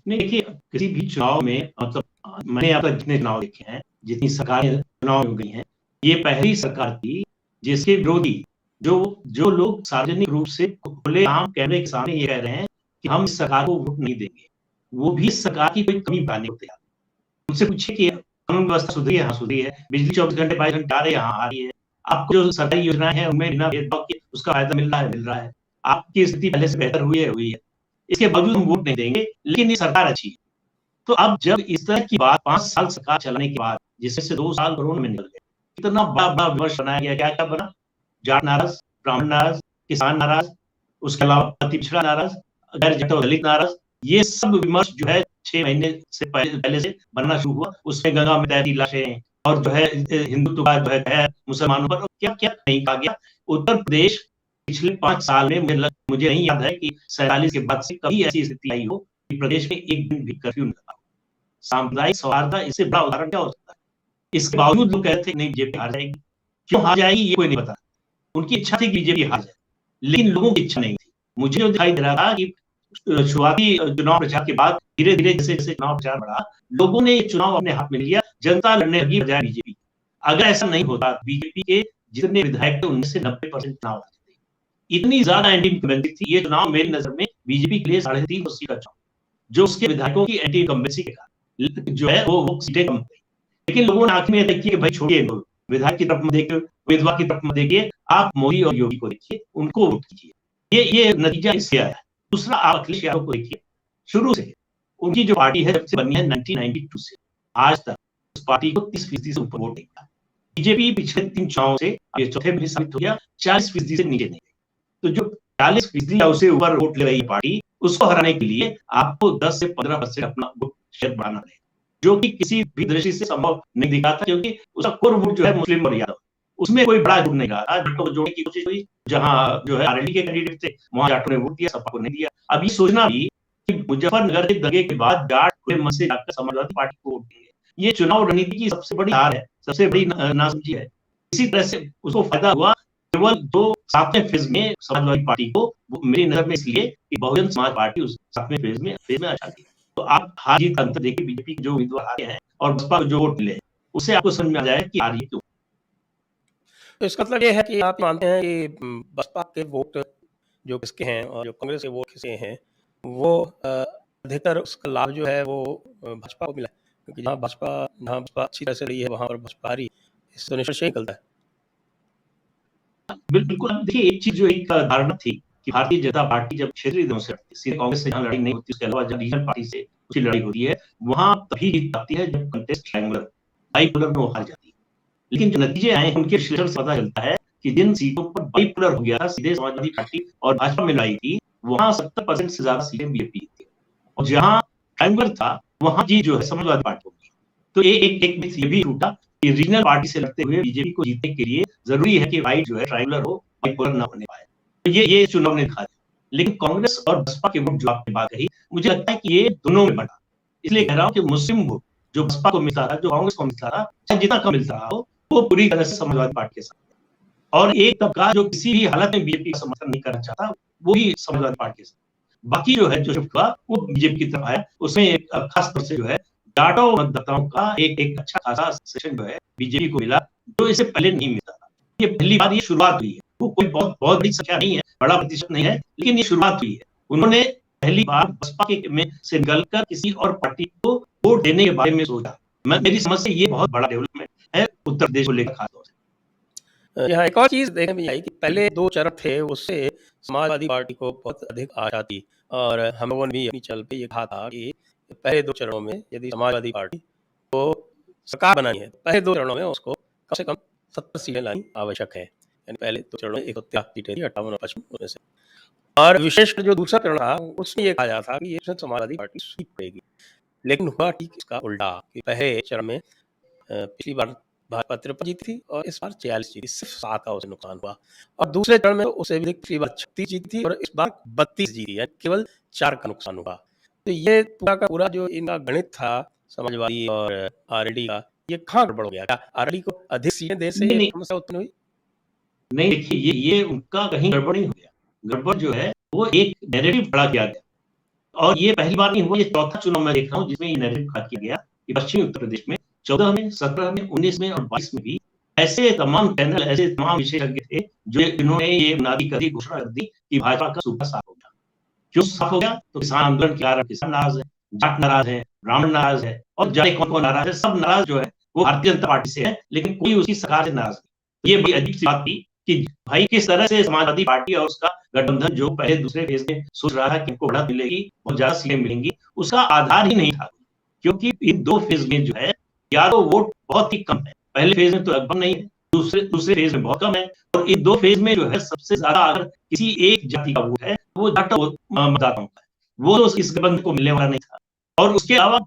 नहीं देखिए, किसी भी चुनाव में मतलब मैंने अब तक जितने चुनाव देखे हैं, जितनी सरकारें चुनाव में गई हैं, ये पहली सरकार थी जिसके विरोधी जो जो लोग सार्वजनिक रूप से खुलेआम कैमरे के सामने ये कह रहे हैं कि हम इस सरकार को वोट नहीं देंगे, वो भी इस सरकार की कोई कमी बताने को तैयार। उनसे पूछिए कि कानून व्यवस्था सुधरी है? हाँ, सुधरी है। बिजली 24 घंटे 22 घंटे आ रही है? हाँ, आ रही है। आपको जो सरकारी योजनाएँ हैं, उनमें बिना भेदभाव के उसका फ़ायदा मिल रहा है? मिल रहा है। आपकी स्थिति पहले से बेहतर हुई है? हुई है। इसके बावजूद हम वोट नहीं देंगे, लेकिन ये सरकार अच्छी है। तो अब जब इस तरह की बात 5 साल सरकार चलाने के बाद, जिसमें से 2 साल कोरोना में निकल गए, इतना बड़ा-बड़ा विमर्श बनाया गया, क्या-क्या बना? जाट नाराज़, ब्राह्मण नाराज़, किसान नाराज़, उसके अलावा अति पिछड़ा नाराज़, गैर जाट और दलित नाराज़। ये सब विमर्श जो है 6 महीने से पहले से बनना शुरू हुआ। उसमें गंगा में तैरती लाशें और जो है हिंदुत्व का जो है कहर मुसलमानों पर, क्या-क्या नहीं कहा गया। उत्तर प्रदेश पिछले 5 साल में मुझे नहीं याद है कि 47 के बाद से कभी ऐसी स्थिति आई हो कि प्रदेश में एक दिन भी कर्फ्यू न लगा हो। सामुदायिक सौहार्द का इससे बड़ा उदाहरण क्या हो सकता है? इसके बावजूद लोग कहते थे नहीं बीजेपी हार जाएगी। क्यों हार जाएगी ये कोई नहीं बता। उनकी इच्छा थी कि बीजेपी हार जाए, लेकिन लोगों की इच्छा नहीं थी। मुझे जो दिखाई दे रहा था कि शुरुआती चुनाव प्रचार के बाद धीरे-धीरे जैसे-जैसे चुनाव प्रचार बढ़ा, लोगों ने ये चुनाव अपने हाथ में लिया, जनता लड़ने लगी बजाय बीजेपी। अगर ऐसा नहीं होता, बीजेपी के जितने विधायक थे उनमें से 90% चुनाव हारते थे। इतनी ज़्यादा एंटी इनकम्बेंसी थी, ये चुनाव मेरी नज़र में बीजेपी के लिए 350 सीट का चुनाव, जो उसके विधायकों की एंटी इनकम्बेंसी के कारण जो है वो सीटें कम हो गई। लेकिन लोगों ने आखिर में देखी कि भाई छोड़िए इनको, विधायक की तरफ मत देखिए, उम्मीदवार की तरफ मत देखिए, आप मोदी और योगी को देखिए, उनको वोट कीजिए। ये नतीजा इससे आया है। दूसरा आप अखिलेश यादव को देखिए, शुरू से उनकी जो पार्टी है जब से बनी है 1992 से आज तक उस पार्टी को 30% से ऊपर वोट नहीं मिला। बीजेपी पिछले 3 चुनावों से ये चौथे में साबित हो गया 40% से नीचे नहीं गई। तो जो 40% या उससे ऊपर वोट ले रही पार्टी, उसको हराने के लिए आपको 10 से 15% अपना वोट शेयर बढ़ाना पड़ेगा, जो कि किसी भी दृष्टि से संभव नहीं दिखा था, क्योंकि उसका कोर वोट जो है मुस्लिम और यादव, उसमें कोई बड़ा जुड़ नहीं रहा था। जाटों को जोड़ने की कोशिश हुई, जहाँ जो है आरएलडी के कैंडिडेट थे, वहाँ जाटों ने वोट दिया, सपा को नहीं दिया। अब ये सोचना भी कि मुजफ्फरनगर के दंगे के बाद जाट खुले मन से जाकर समाजवादी पार्टी को वोट देंगे, ये चुनाव रणनीति की सबसे बड़ी हार है, सबसे बड़ी नासमझी है। इसी तरह से उसको फायदा हुआ केवल जो 7वें फेज में समाजवादी पार्टी को, मेरी नजर में इसलिए कि बहुजन समाज पार्टी उस 7वें फेज में आ जाती है। तो आप हार जीत का अंतर देखिए, बीजेपी के जो उम्मीदवार हारे हैं और बसपा को जो वोट मिले, उससे आपको समझ में आ जाएगा कि हार जीत क्यों। तो इसका मतलब ये है कि आप मानते हैं कि बसपा के वोट जो किसके हैं और जो कांग्रेस के वोट किसके हैं, वो अधिकतर उसका लाभ जो है वो भाजपा को मिला, क्योंकि जहाँ भाजपा अच्छी तरह से रही है वहाँ पर भाजपा हारी, इससे तो निष्कर्ष यही निकलता है। बिल्कुल, अब देखिए एक चीज़ जो एक धारणा थी कि भारतीय जनता पार्टी जब क्षेत्रीय दलों से लड़ती है, सीधे कांग्रेस से जहाँ लड़ाई नहीं होती, उसके अलावा जब रीजनल पार्टी से उसकी लड़ाई होती है, वहाँ तभी जीत पाती है जब कंटेस्ट ट्रायंगुलर, बाइपोलर में वो हार जाती है। लेकिन जो नतीजे आए हैं उनके विश्लेषण से पता चलता है कि जिन सीटों पर बाइपोलर हो गया था, सीधे समाजवादी पार्टी और भाजपा में लड़ाई थी, वहाँ 70% से ज़्यादा सीटें बीजेपी जीती और जहाँ ट्रायंगुलर था, वहाँ जीत जो है समाजवादी पार्टी होगी। तो एक मिथ ये भी टूटा कि रीजनल पार्टी से लड़ते हुए बीजेपी को जीतने के लिए जरूरी है कि राइट जो है ट्रायंगुलर हो, बाइपोलर ना होने पाए। तो ये चुनाव ने दिखा दिया। लेकिन कांग्रेस और बसपा के वोट जो आपने बात कही, मुझे लगता है कि ये दोनों में बटा। इसलिए कह रहा हूँ कि मुस्लिम वोट जो बसपा को मिलता था, जो कांग्रेस को मिलता था, चाहे जितना कम मिलता हो, वो पूरी तरह से समाजवादी पार्टी के साथ। और एक तबका जो किसी भी हालत में बीजेपी का समर्थन नहीं करना चाहता, वो भी समाजवादी पार्टी के साथ। बाकी जो है जो शिफ्ट हुआ वो बीजेपी की तरफ आया, उसमें एक खास तौर से जो है जाटों मतदाताओं का एक अच्छा खासा सेशन जो है बीजेपी को मिला, जो इससे पहले नहीं मिलता था। ये पहली बार ये शुरुआत हुई है, वो कोई बहुत बहुत बड़ी संख्या नहीं है, बड़ा प्रतिशत नहीं है, लेकिन ये शुरुआत हुई है। उन्होंने पहली बार बसपा के में से निकलकर किसी और पार्टी को वोट देने के बारे में सोचा। मेरी समझ से ये बहुत बड़ा डेवलपमेंट है उत्तर प्रदेश को लेकर खासतौर से। यहाँ एक और चीज़ देखने में आई कि पहले 2 चरण थे, उससे समाजवादी पार्टी को बहुत अधिक आशा थी और हम लोगों ने भी अपनी चैनल पे ये कहा था कि पहले 2 चरणों में यदि समाजवादी पार्टी को सरकार बनानी है, पहले 2 चरणों में उसको कम से कम 70 सीटें लानी आवश्यक है। यानी पहले 2 चरणों में 183 सीटें थी, 58 और 55 उनमें से। और विशेषकर जो दूसरा चरण था, उसमें ये कहा जा था कि इसमें समाजवादी पार्टी जीत पाएगी। लेकिन हुआ ठीक इसका उल्टा कि पहले चरण में पिछली बार भाजपा 53 जीती थी और इस बार 46 जीती, सिर्फ 7 का उसे नुकसान हुआ। और दूसरे चरण में उसे भी पिछली बार 36 जीती थी और इस बार 32 जीती, यानी केवल 4 का नुकसान हुआ। तो ये पूरा का पूरा जो इनका गणित था समाजवादी और आरएलडी का, ये कहाँ गड़बड़ हो गया? क्या आरएलडी को अधिक सीटें देने से ये समस्या उत्पन्न हुई? नहीं देखिए ये उनका कहीं गड़बड़ नहीं हो गया। गड़बड़ जो है वो एक नैरेटिव खड़ा किया गया और ये पहली बार नहीं हुआ, ये चौथा चुनाव मैं देख रहा हूँ जिसमें ये नैरेटिव खड़ा किया गया कि पश्चिमी उत्तर प्रदेश में 14 में, 17 में, 19 में और 22 में भी ऐसे तमाम पैनल, ऐसे तमाम विशेषज्ञ थे जिन्होंने ये बुनियादी कर दी, घोषणा कर दी कि भाजपा का सूबा साफ हो गया। क्यों साफ हो गया? तो किसान आंदोलन के कारण किसान नाराज है, जाट नाराज है, ब्राह्मण नाराज है और जाने कौन कौन नाराज है। सब नाराज जो है वो भारतीय जनता पार्टी से है, लेकिन कोई उसकी सरकार से नाराज नहीं। ये बड़ी अजीब सी बात थी कि भाई किस तरह से समाजवादी पार्टी और उसका गठबंधन जो पहले दूसरे फेज में सोच रहा है कि हमको बढ़त मिलेगी, बहुत ज्यादा सीटें मिलेंगी, उसका आधार ही नहीं था। क्योंकि इन 2 फेज में जो है या तो वोट बहुत ही कम है, पहले फेज में तो लगभग नहीं है, दूसरे फेज में बहुत कम है, और इन 2 फेज में जो है सबसे ज्यादा अगर किसी एक जाति का वोट है वो जाट मतदाताओं का है, वो तो इस गठबंधन को मिलने वाला नहीं था। और उसके अलावा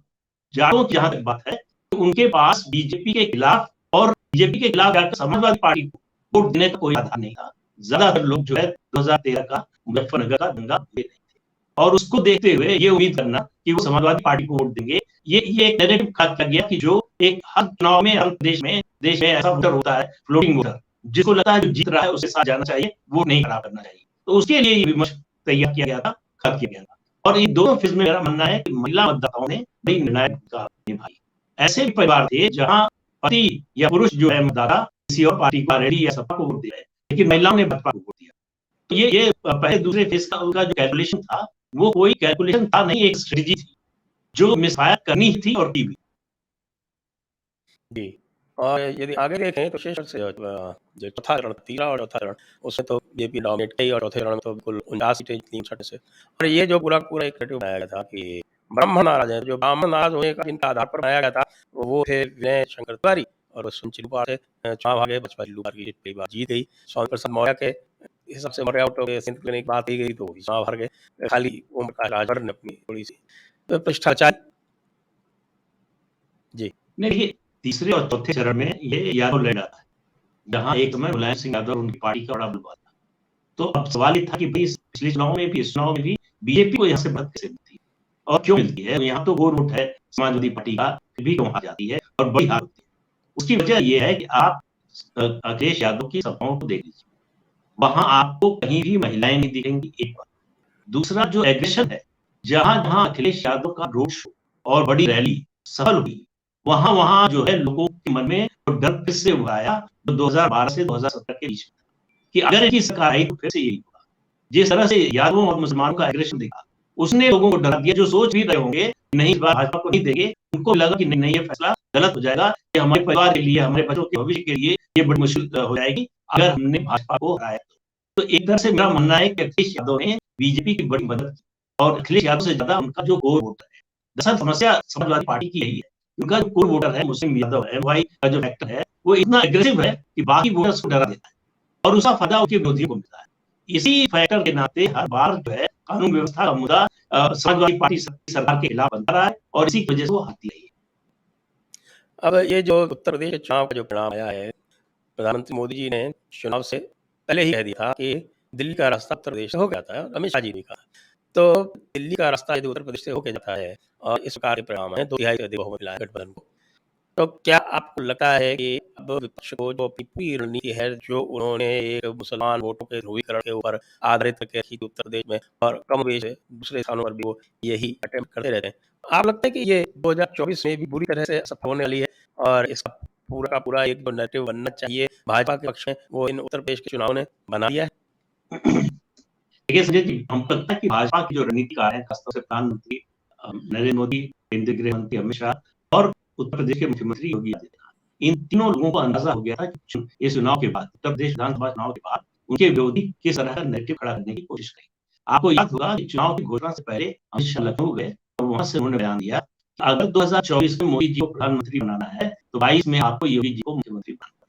जाटों की जहां तक बात है तो उनके पास बीजेपी के खिलाफ और बीजेपी के खिलाफ जाकर समाजवादी पार्टी को वोट देने का कोई आधार नहीं था। ज्यादातर लोग जो है 2013 का मुजफ्फरनगर का दंगा देख रहे थे, और उसको देखते हुए ये उम्मीद करना कि वो समाजवादी पार्टी को वोट देंगे, ये एक नैरेटिव खड़ा किया गया कि जो एक हर चुनाव में हर देश में ऐसा वोटर होता है, फ्लोटिंग वोटर, जिसको लगता है जो जीत रहा है उसके साथ जाना चाहिए, वोट नहीं खराब करना चाहिए। तो उसके लिए ये विमर्श तैयार किया गया था, खड़ा किया गया था। और इन दोनों फेज में मेरा मानना है कि महिला मतदाताओं ने बड़ी निर्णायक भूमिका निभाई। ऐसे भी परिवार थे जहां पति या पुरुष जो है मतदाता किसी और पार्टी को, आरएलडी या सपा को वोट दे रहे हैं, लेकिन महिलाओं ने भाजपा को वोट दिया। तो ये पहले दूसरे फेज का उनका जो कैलकुलेशन था वो कोई कैलकुलेशन था नहीं, एक स्ट्रेटजी थी जो मिसफायर करनी थी और की भी। जी। और यदि आगे देखें तो विशेष रूप से जो चौथा चरण, तीसरा और चौथा चरण, उसमें तो बीजेपी डोमिनेट की, और चौथे चरण में तो बिल्कुल 49 सीटें जीती 59 से। और ये जो पूरा एक नैरेटिव बनाया गया था कि ब्राह्मण नाराज है, जो ब्राह्मण नाराज होने का जिनका आधार पर बनाया गया था वो थे विनय शंकर तिवारी, और चिल्लूपार से चुनाव भागे, बसपा चिल्लूपार की कई बार जीत गई। स्वामी प्रसाद मौर्य के हिसाब से मौर्य आउट हो गए, सिंध की बात की गई तो वो भी चुनाव हार गए, खाली ओम प्रकाश राजभर ने अपनी थोड़ी सी प्रतिष्ठा बचाई। जी नहीं, तीसरे और चौथे चरण में ये यादव लड़ रहा था, जहां एक समय मुलायम सिंह यादव उनकी पार्टी का बड़ा बलवा था। तो अब सवाल ये था कि भाई पिछले चुनाव में भी, इस चुनाव में भी बीजेपी को यहाँ से बढ़त कैसे मिलती है और क्यों मिलती है? यहाँ तो गोर वोट है समाजवादी पार्टी का, फिर भी क्यों हार जाती है और बड़ी हार होती है? उसकी वजह यह है कि आप अखिलेश यादव की सभाओं को देख लीजिए, वहां आपको कहीं भी महिलाएं नहीं दिखेंगी, एक बात। दूसरा, जो एग्रेशन है, जहां जहां अखिलेश यादव का रोड शो और बड़ी रैली सफल हुई, वहां वहां जो है लोगों के मन में तो डर फिर से उभरा आया, जो 2012 से 2017 के बीच में था, कि अगर इनकी सरकार आई तो फिर से यही होगा। जिस तरह से यादवों और मुसलमानों का एग्रेशन देखा, उसने लोगों को डरा दिया, जो सोच भी रहे होंगे नहीं इस बार भाजपा को नहीं देंगे, उनको लगा कि नहीं, ये फैसला गलत हो जाएगा, कि हमारे परिवार के लिए, हमारे बच्चों के भविष्य के लिए ये बड़ी मुश्किल हो जाएगी अगर हमने भाजपा को हराया। तो एक तरह से मेरा मानना है कि अखिलेश यादव ने बीजेपी की बड़ी मदद की, और अखिलेश यादव से ज्यादा उनका जो कोर वोटर है, दरअसल समस्या समाजवादी पार्टी की यही है, उनका जो कोर वोटर है मुस्लिम यादव है, भाई का जो फैक्टर है वो इतना एग्रेसिव है कि बाकी वोटर्स को डरा देता है, और उसका फायदा उनके विरोधियों को मिलता है। इसी फैक्टर के नाते हर बार जो है कानून व्यवस्था का मुद्दा समाजवादी पार्टी सरकार के खिलाफ बनता रहा है, और इसी वजह से वो हारती रही है। अब ये जो उत्तर प्रदेश के चुनाव का जो परिणाम आया है, प्रधानमंत्री मोदी जी ने चुनाव से पहले ही कह दिया था कि दिल्ली का रास्ता उत्तर प्रदेश से हो गया था, अमित शाह जी ने कहा। तो दिल्ली का रास्ता यदि उत्तर प्रदेश से होके जाता है और इस प्रकार के परिणाम है, 2/3 से अधिक बहुमत मिला है गठबंधन को, तो क्या आपको लगता है कि अब विपक्ष को जो अपनी पूरी रणनीति है, जो उन्होंने एक मुसलमान वोटों के ध्रुवीकरण के ऊपर आधारित करके रखी थी उत्तर प्रदेश में, और कम बेश दूसरे स्थानों पर भी वो यही अटेम्प्ट करते रहते हैं, आप लगता है कि ये 2024 में भी बुरी तरह से सफल होने वाली है, और इसका पूरा का पूरा एक जो नैरेटिव बनना चाहिए भाजपा के पक्ष में, वो इन उत्तर प्रदेश के चुनाव ने बना दिया है? देखिए संजय जी, हमको लगता है कि भाजपा की जो रणनीतिकार है, खासतौर से प्रधानमंत्री नरेंद्र मोदी, केंद्रीय गृह मंत्री अमित शाह और उत्तर प्रदेश के मुख्यमंत्री योगी आदित्यनाथ, इन तीनों लोगों को अंदाजा हो गया था कि इस चुनाव के बाद, उत्तर प्रदेश विधानसभा चुनाव के बाद उनके विरोधी किस तरह का नैरेटिव खड़ा करने की कोशिश करें। आपको याद होगा कि चुनाव की घोषणा से पहले अमित शाह लखनऊ गए और वहां से उन्होंने बयान दिया कि अगर 2024 में मोदी जी को प्रधानमंत्री बनाना है तो 22 में आपको योगी जी को मुख्यमंत्री बनाना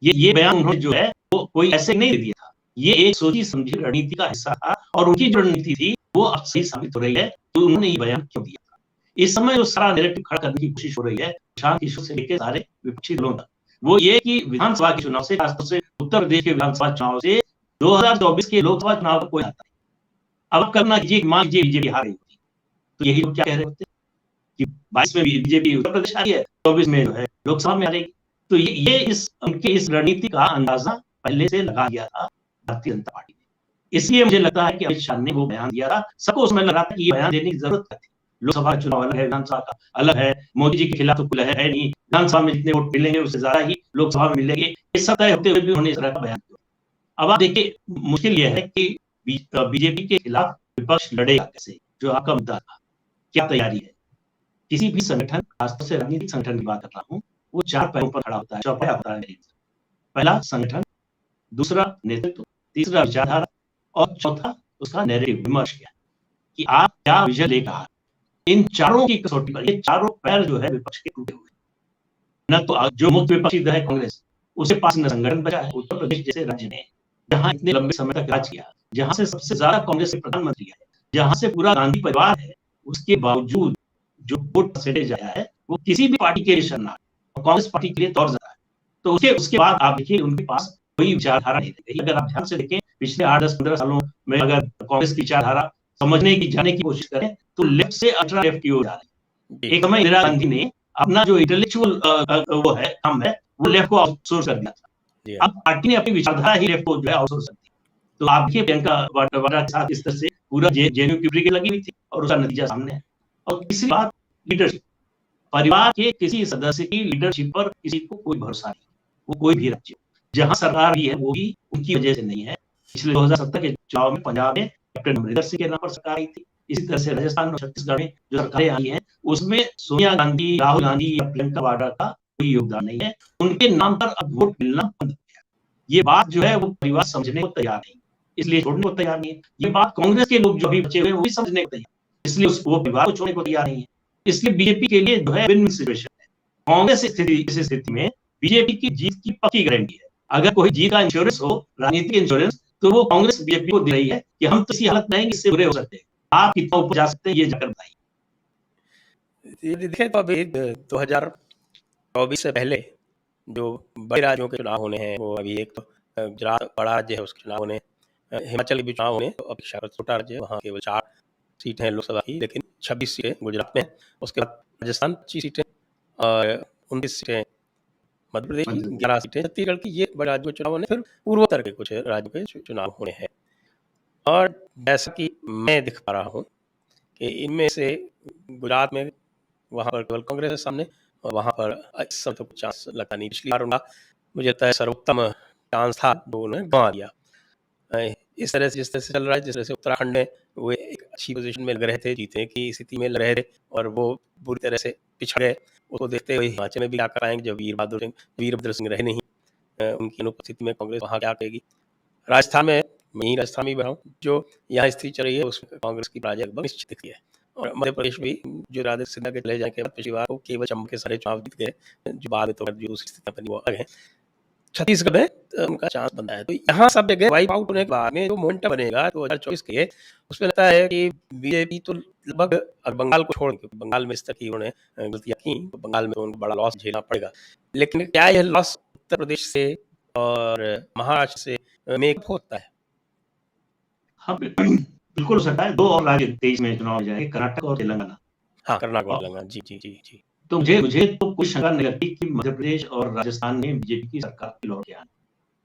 है। ये बयान उन्होंने जो है वो कोई ऐसे नहीं दे दिया था, ये एक सोची समझी रणनीति का हिस्सा था, और उनकी जो रणनीति थी वो अब सही साबित हो रही है। तो उन्होंने ये बयान क्यों दिया था? इस समय जो सारा नैरेटिव खड़ा करने की कोशिश हो रही है प्रशांत किशोर से लेकर सारे विपक्षी दलों तक, वो ये कि विधानसभा के चुनाव से, खासतौर से उत्तर प्रदेश के विधानसभा चुनाव से 2024 के लोकसभा चुनाव का कोई आता नहीं। अब करना कीजिए, मान लीजिए बीजेपी हार गई होती, तो यही लोग क्या कह रहे होते कि 22 में बीजेपी उत्तर प्रदेश आ रही है, 24 में जो है लोकसभा में आ रही। तो ये उनके इस रणनीति का अंदाजा पहले से लगा गया था भारतीय जनता पार्टी ने, इसलिए मुझे लगता है कि अमित शाह ने वो बयान दिया था, सबको उसमें लग रहा था कि ये बयान देने की जरूरत थी। लोकसभा चुनाव अलग है, विधानसभा का अलग है, मोदी जी के खिलाफ तो कुछ है नहीं, विधानसभा में जितने वोट मिलेंगे उससे ज्यादा ही लोकसभा में मिलेंगे, ये सब तय होते हुए भी उन्होंने इस तरह का बयान दिया। अब आप देखिए, मुश्किल यह है कि बीजेपी के खिलाफ विपक्ष लड़ेगा कैसे, जो आपका मुद्दा था, क्या तैयारी है। किसी भी संगठन, खासतौर से राजनीतिक संगठन की बात कर रहा हूँ, वो 4 पैरों पर खड़ा होता है, चौपाया होता है। पहला संगठन, दूसरा नेतृत्व, तीसरा विचारधारा और चौथा उसका नैरेटिव, विमर्श क्या कि आप क्या विजन लेकर आ रहे हैं। इन चारों की कसौटी पर ये चारों पैर जो है विपक्ष के टूटे हुए। न तो जो मुख्य विपक्षी दल है कांग्रेस, उसके पास न संगठन बचा है। उत्तर प्रदेश जैसे राज्य में, जहां इतने लंबे समय तक राज किया, जहां से सबसे ज्यादा कांग्रेस के प्रधानमंत्री है, जहां से पूरा गांधी परिवार है, उसके बावजूद जो वोट परसेंटेज आया है वो किसी भी पार्टी के लिए शर्मनाक, और कांग्रेस पार्टी के लिए तो और ज्यादा है। तो उसके बाद आप देखिए उनके पास कोई विचारधारा नहीं रही। अगर आप ध्यान से देखें पिछले 8, 10, 15 सालों में अगर कांग्रेस की विचारधारा समझने की, जाने की कोशिश करें तो लेफ्ट से अल्ट्रा लेफ्ट की ओर जा रही है। एक समय इंदिरा गांधी ने अपना जो इंटेलेक्चुअल वो है काम है, वो लेफ्ट को आउटसोर्स कर दिया था। अब पार्टी ने अपनी विचारधारा ही लेफ्ट को जो है आउटसोर्स कर दी। तो आप देखिए प्रियंका वाड्रा के साथ इस तरह से पूरा जेएनयू की ब्रिगेड लगी हुई थी और उसका नतीजा सामने है। और तीसरी बात, लीडरशिप। परिवार के किसी सदस्य की लीडरशिप पर किसी को कोई भरोसा नहीं। वो कोई भी राज्य, जहां सरकार भी है वो भी उनकी वजह से नहीं है। पिछले 2017 के चुनाव में पंजाब में कैप्टन अमरिंदर सिंह के नाम पर सरकार आई थी। इसी तरह से राजस्थान और छत्तीसगढ़ में जो सरकारें आई हैं उसमें सोनिया गांधी, राहुल गांधी या प्रियंका वाड्रा का कोई योगदान नहीं है। उनके नाम पर अब वोट मिलना बंद हो गया। ये बात जो है वो परिवार समझने को तैयार नहीं, इसलिए छोड़ने को तैयार नहीं है। ये बात कांग्रेस के लोग जो अभी बचे हुए वो भी समझने को तैयार, इसलिए वो परिवार को छोड़ने को तैयार नहीं है। इसलिए बीजेपी के लिए जो है विन विन सिचुएशन है। कांग्रेस इस स्थिति में बीजेपी की जीत की पक्की गारंटी है। अगर कोई जीत का इंश्योरेंस हो, राजनीतिक इंश्योरेंस, तो वो कांग्रेस बीजेपी को दे रही है कि हम तो इसी हालत में आएंगे, इससे बुरे हो सकते हैं, आप कितना ऊपर जा सकते हैं ये जाकर बताइए। देखिए तो अभी 2024 से पहले जो बड़े राज्यों के चुनाव होने हैं, वो अभी एक तो गुजरात बड़ा राज्य है उसके चुनाव होने, हिमाचल के भी चुनाव होने, तो अपेक्षा छोटा राज्य है, वहाँ केवल 4 सीटें हैं लोकसभा की, लेकिन 26 सीटें गुजरात में। उसके बाद राजस्थान 25 सीटें और 29 सीटें मध्य प्रदेश की, 11 सीटें छत्तीसगढ़ की। ये बड़े राज्यों के चुनाव होने, फिर पूर्वोत्तर के कुछ राज्यों के चुनाव होने हैं। और जैसा कि मैं दिख पा रहा हूँ कि इनमें से गुजरात में वहाँ पर केवल कांग्रेस है सामने, और वहाँ पर इस समय तो कुछ चांस लगता नहीं। पिछली बार उनका मुझे लगता है सर्वोत्तम चांस था, जो उन्होंने गंवा दिया। इस तरह से जिस तरह से चल रहा है, जिस तरह से उत्तराखंड में वो एक अच्छी पोजीशन में लग रहे थे, जीतने की स्थिति में लग रहे थे, और वो बुरी तरह से पिछड़ गए। उसको देखते हुए हिमाचल में भी क्या कराएंगे जब वीरभद्र सिंह रहे नहीं, उनकी अनुपस्थिति में कांग्रेस वहाँ क्या करेगी। राजस्थान में मैं राजस्थान में भी रहा हूँ, जो यहाँ स्थिति चल रही है उसमें कांग्रेस की पराजय लगभग निश्चित दिखती है। और मध्य प्रदेश भी जो राजद सिन्हा के चले जाने के बाद पिछली बार वो केवल चंबा के सारे चुनाव जीत गए, जो बाद में तो जो स्थिति बनी वो अलग है। छत्तीसगढ़ में उनका चांस बनता है। तो यहाँ सब जगह वाइप आउट होने के बाद में जो मोमेंटम बनेगा 2024 के, उसमें लगता है कि बीजेपी तो लगभग बंगाल को छोड़, क्योंकि बंगाल में इस तरह की उन्होंने गलतियाँ की, तो बंगाल में तो उनको बड़ा लॉस झेलना पड़ेगा। लेकिन क्या यह लॉस उत्तर प्रदेश से और महाराष्ट्र से मेकअप होता है? हाँ बिल्कुल हो सकता है। 2 और राज्य 23 में चुनाव हो जाएंगे, कर्नाटक और तेलंगाना। हाँ, कर्नाटक और तेलंगाना, जी जी जी जी। तो मुझे तो कोई शंका नहीं लगती कि मध्य प्रदेश और राजस्थान में बीजेपी की सरकार लौट के आनी।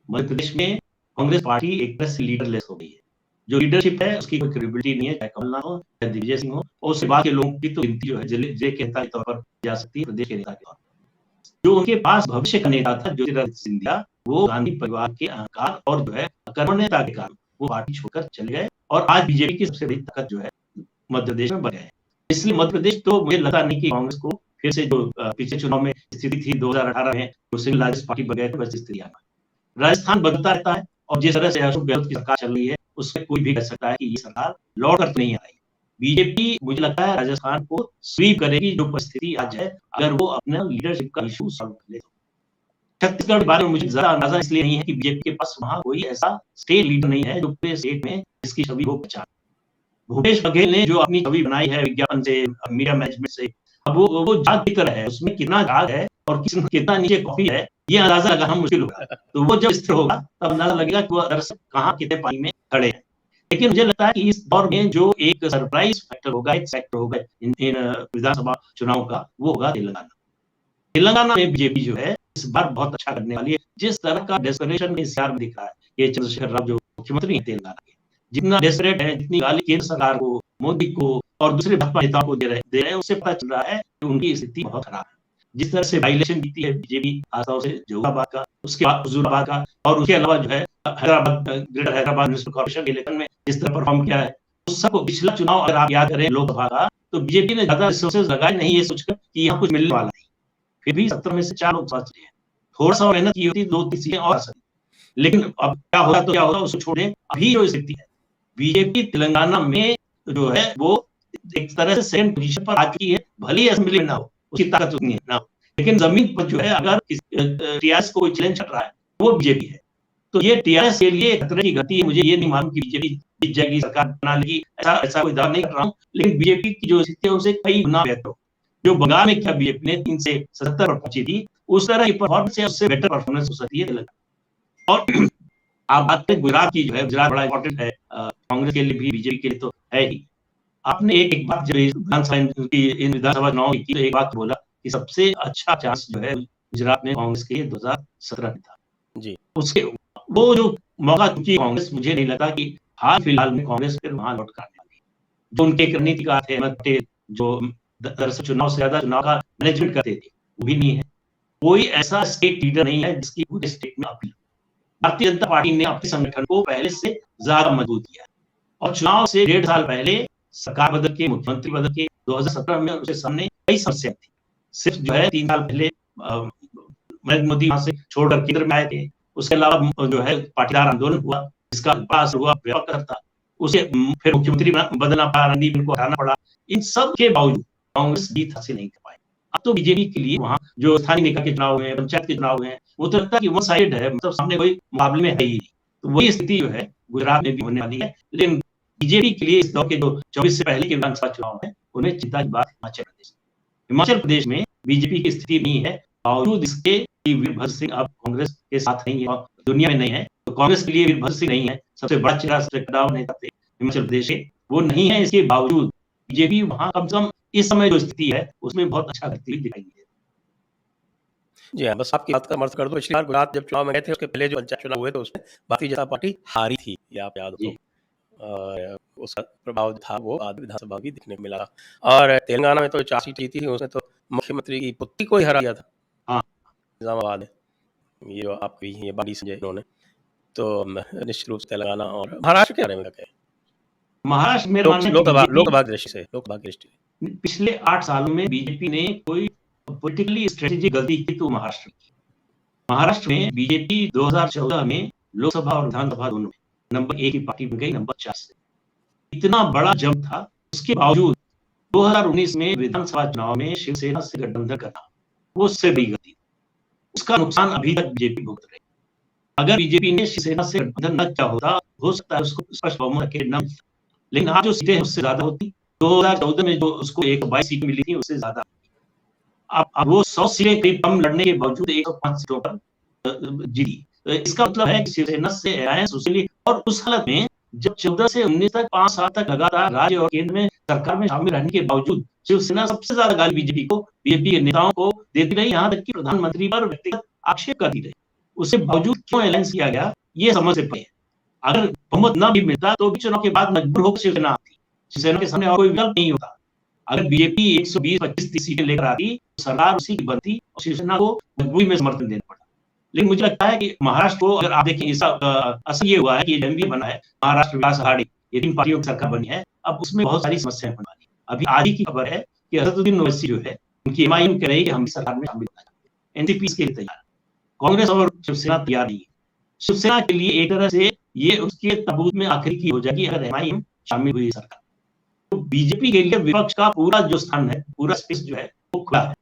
मध्य प्रदेश में कांग्रेस पार्टी एक तरह से लीडरलेस हो गई है। जो लीडरशिप है उसकी कोई क्रेडिबिलिटी नहीं है, चाहे कमलनाथ हो चाहे दिग्विजय सिंह हो, और उसके बाद के लोगों की तो गिनती जो है जिले के नेता के तौर पर जा सकती है, प्रदेश के नेता के तौर पर। जो उनके पास भविष्य का नेता था ज्योतिरादित्य सिंधिया, वो गांधी परिवार के अहंकार और जो है कर्मण्यता के कारण वो पार्टी छोड़कर चले गए, और आज बीजेपी की सबसे बड़ी ताकत जो है मध्य प्रदेश में बन गए। इसलिए मध्य प्रदेश तो मुझे लगता नहीं कि कांग्रेस को फिर से जो पिछले चुनाव में स्थिति थी 2018 में, जो सिंगल लार्जेस्ट पार्टी बन गए थे, वैसी स्थिति आना। राजस्थान बदलता रहता है, और जिस तरह से अशोक गहलोत की सरकार चल रही है उसमें कोई भी कह सकता है कि ये सरकार लौट कर नहीं आई। बीजेपी मुझे लगता है राजस्थान को स्वीप करेगी, जो परिस्थिति आज है, अगर वो अपना लीडरशिप का इशू सॉल्व कर ले। छत्तीसगढ़ के बारे में मुझे ज्यादा अंदाजा इसलिए नहीं है कि बीजेपी के पास वहां कोई ऐसा स्टेट लीडर नहीं है जो पूरे स्टेट में इसकी छवि को पहचाने। भूपेश बघेल ने जो अपनी छवि बनाई है विज्ञापन से, मीडिया मैनेजमेंट से, अब वो जाग की तरह है, उसमें कितना जाग है और कितना नीचे कॉफी है, ये अंदाजा लगाना मुश्किल होगा। तो वो जब स्थिर होगा तब अंदाजा लगेगा कि वो दरअसल कहाँ कितने पानी में खड़े हैं। लेकिन मुझे लगता है कि इस दौर में जो एक सरप्राइज फैक्टर होगा, एक फैक्टर होगा इन विधानसभा चुनाव का, वो होगा तेलंगाना। तेलंगाना में बीजेपी जो है इस बार बहुत अच्छा करने वाली है। जिस तरह का डेस्परेशन इस यार में दिख रहा है, ये चंद्रशेखर राव जो मुख्यमंत्री है तेलंगाना के, जितना डेस्परेट है, जितनी गाली केंद्र सरकार को, मोदी को और दूसरे भाजपा नेताओं को दे रहे हैं, उससे पता चल रहा है कि उनकी स्थिति बहुत खराब है। जिस तरह से वायलेशन जीती है बीजेपी आसाओं से जहानाबाद का, उसके बाद हुजूराबाद का, और उसके अलावा जो है Hyderabad, greater Hyderabad municipal corporation के इलेक्शन में जिस तरह परफॉर्म किया है, उस सबको पिछला चुनाव अगर आप याद करें लोकसभा का, तो बीजेपी ने ज्यादा रिसोर्सेज लगाए नहीं ये सोचकर कि यहाँ कुछ मिलने वाला नहीं। फिर भी 17 में से 4 लोकसभा चुने हैं। थोड़ा सा मेहनत की होती 2-3 सीटें और आ सकती, लेकिन अब क्या होगा तो क्या होगा उसको छोड़ें। अभी जो स्थिति है, बीजेपी तेलंगाना में जो है वो एक तरह से सेकंड पोजीशन पर आ चुकी है, भले ही असेंबली में ना हो, उसकी ताकत उतनी है ना हो, लेकिन जमीन पर जो है अगर टीआरएस को कोई चैलेंज कर रहा है वो बीजेपी है। तो ये टीआरएस के लिए खतरे की घटी है। मुझे ये नहीं मालूम कि बीजेपी जीत जाएगी, सरकार बना लेगी, ऐसा कोई दावा नहीं कर रहा हूँ, लेकिन बीजेपी की जो स्थिति है उसे कई गुना बेहतर हो। जो बंगाल में क्या बीजेपी ने 3 से 77 पर पहुंची थी, उस तरह की परफॉर्मेंस है, उससे बेटर परफॉर्मेंस हो सकती है तेलंगाना। और आप बात करें गुजरात की, जो है गुजरात बड़ा इंपॉर्टेंट है कांग्रेस के लिए भी, बीजेपी के लिए तो है ही। आपने एक बात जो इन विधानसभा चुनाव की, तो एक बात बोला कि सबसे अच्छा चांस जो है गुजरात में कांग्रेस के लिए 2017 में था जी। उसके वो जो मौका चुकी कांग्रेस, मुझे नहीं लगता कि हाल फिलहाल में कांग्रेस फिर वहां लौट कर आने वाली है। जो उनके रणनीतिकार थे अहमद पटेल, जो दरअसल चुनाव से ज्यादा चुनाव का मैनेजमेंट करते थे, वो भी नहीं है। कोई ऐसा स्टेट लीडर नहीं है जिसकी पूरे स्टेट में अपील। भारतीय जनता पार्टी ने अपने संगठन को पहले से ज्यादा मजबूत किया, और चुनाव से 1.5 साल पहले सरकार बदल के, मुख्यमंत्री बदल के 2017 में उसके सामने कई समस्या थी। सिर्फ जो है 3 साल पहले नरेंद्र मोदी वहां से छोड़कर केंद्र में आए थे। उसके अलावा जो है पाटीदार आंदोलन हुआ, जिसका पास हुआ व्यापक था, उसे फिर मुख्यमंत्री बदलना पड़ा, रणदीप को हटाना पड़ा। इन सब के बावजूद कांग्रेस जीत हासिल नहीं कर पाई। अब तो बीजेपी के लिए वहां जो स्थानीय निकाय के चुनाव हुए, पंचायत के चुनाव हुए, वो तो लगता है कि वन साइड है, मतलब सामने कोई मुकाबले में है ही नहीं। तो वही स्थिति जो है गुजरात में भी होने वाली है। लेकिन बीजेपी के लिए इस दौर के जो 24 से पहले के विधानसभा चुनाव है, उन्हें चिंता की बात हिमाचल प्रदेश में बीजेपी की स्थिति नहीं है, बावजूद इसके कि वीरभद्र सिंह अब कांग्रेस के साथ नहीं है, दुनिया में नहीं है। तो कांग्रेस के लिए वीरभद्र सिंह नहीं है, सबसे बड़ा चेहरा, सबसे कड़ाव नेता थे हिमाचल प्रदेश के, वो नहीं है। इसके बावजूद बीजेपी वहां कम से कम इस समय जो स्थिति है उसमें बहुत अच्छा करती हुई दिखाई दे। जी हाँ, बस आपकी बात का समर्थन कर दो। पिछली बार गुजरात जब चुनाव में गए थे, उसके पहले जो पंचायत चुनाव हुए थे उसमें भारतीय जनता पार्टी हारी थी, ये आप याद हो तो। उसका प्रभाव था वो आधी विधानसभा भी दिखने को मिला। और तेलंगाना में तो 4 सीट जीती थी, उसमें तो मुख्यमंत्री की पुत्री को ही हरा दिया था। हाँ, निजामाबाद है ये जो आपकी ये बाडी संजय इन्होंने, तो निश्चित रूप से तेलंगाना और महाराष्ट्र के बारे में क्या कहें? महाराष्ट्र में लोकसभा की दृष्टि पिछले 8 सालों में बीजेपी ने कोई पॉलिटिकली स्ट्रेटेजिक गलती की तो महाराष्ट्र में बीजेपी 2014 में लोकसभा और विधानसभा दोनों में नंबर 1 की पार्टी बन गई, नंबर 4 से। इतना बड़ा जंप था, उसके बावजूद 2019 में विधानसभा चुनाव में शिवसेना से गठबंधन करना वो उससे बड़ी गलती थी। उसका नुकसान अभी तक बीजेपी भुगत रही। अगर बीजेपी ने शिवसेना से गठबंधन न किया होता, हो सकता है उसको स्पष्ट बहुमत के न मिलता, लेकिन आज जो सीटें उससे ज्यादा होती। 2014 में जो उसको 122 सीट मिली थी, उससे ज्यादा। अब वो 100 सीटें करीब कम लड़ने के बावजूद 105 सीटों पर जीती। इसका मतलब है कि शिवसेना से अलायंस उसके लिए, और उस हालत में जब 14 से 19 तक 5 साल तक लगातार राज्य और केंद्र में सरकार में शामिल रहने के बावजूद शिवसेना सबसे ज्यादा गाली बीजेपी के नेताओं को देती रही, यहाँ तक कि प्रधानमंत्री पर व्यक्तिगत आक्षेप करती रही। उसके बावजूद क्यों अलायंस किया गया, ये समझ से पड़े। अगर बहुमत न भी मिलता तो भी चुनाव के बाद मजबूर होकर शिवसेना आती, शिवसेना के सामने और कोई विकल्प नहीं होता। अगर बीजेपी 120, 25, 30 सीटें लेकर आती, सरकार उसी की बनती और शिवसेना को मजबूरी में समर्थन देना पड़ा। लेकिन मुझे लगता है कि महाराष्ट्र को अगर आप देखें, इसका असर ये हुआ है कि एमवी बना है, महाराष्ट्र विकास आघाड़ी, ये 3 पार्टियों की सरकार बनी है। अब उसमें बहुत सारी समस्याएं होने वाली। अभी आज ही की खबर है कि असदुद्दीन ओवैसी जो है, उनकी एमआईएम कह रही है कि हम सरकार में शामिल होना चाहते हैं। एनसीपी इसके लिए तैयार, कांग्रेस और शिवसेना तैयार नहीं है। शिवसेना के लिए एक तरह से ये उसके ताबूत में आखिरी की हो जाएगी अगर एमआईएम शामिल हुई सरकार। तो बीजेपी के लिए विपक्ष का पूरा जो स्थान है, पूरा स्पेस जो है वो खुला है।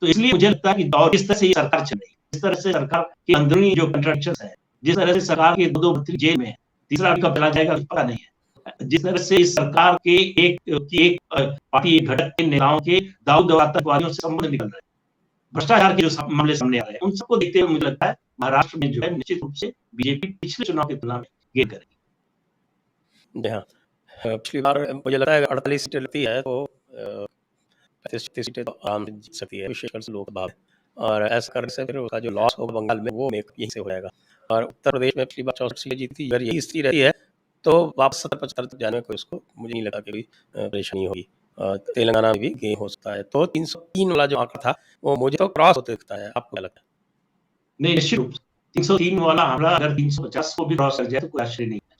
तो इसलिए मुझे लगता है कि दौर इस तरह से ये सरकार चल रही है, इस तरह से सरकार के अंदरूनी जो कंट्रैक्शंस है, जिस तरह से सरकार के 2 मंत्री जेल में है, तीसरा अभी कब चला जाएगा पता नहीं है। जिस तरह से इस सरकार के एक पार्टी, एक घटक के नेताओं के दाऊद और आतंकवादियों से संबंध निकल रहे हैं, भ्रष्टाचार के जो मामले सामने आ रहे हैं, उन सबको देखते हुए मुझे लगता है महाराष्ट्र में जो है निश्चित रूप से बीजेपी पिछले चुनाव की तुलना में गेन करेगी। हाँ, पिछली बार मुझे लगता है 48 सीटें लगती है तो 35 सीटें तो आराम से जीत सकती है, विशेषकर से लोकसभा में। और ऐसा करने से फिर उसका जो लॉस होगा बंगाल में वो यहीं से हो जाएगा। और उत्तर प्रदेश में पिछली बार 64 सीटें जीती थी। अगर यही स्थिति रहती है तो वापस 70-75 तक जाने में कोई उसको मुझे नहीं लगा कि कोई परेशानी होगी। तेलंगाना में भी गेन हो सकता है। तो 303 वाला जो आंकड़ा था, वो मुझे तो क्रॉस होते दिखता है। आपको क्या लगता है? नहीं, निश्चित रूप से 303 वाला आंकड़ा अगर 350 को भी क्रॉस कर जाए तो कोई आश्चर्य नहीं है,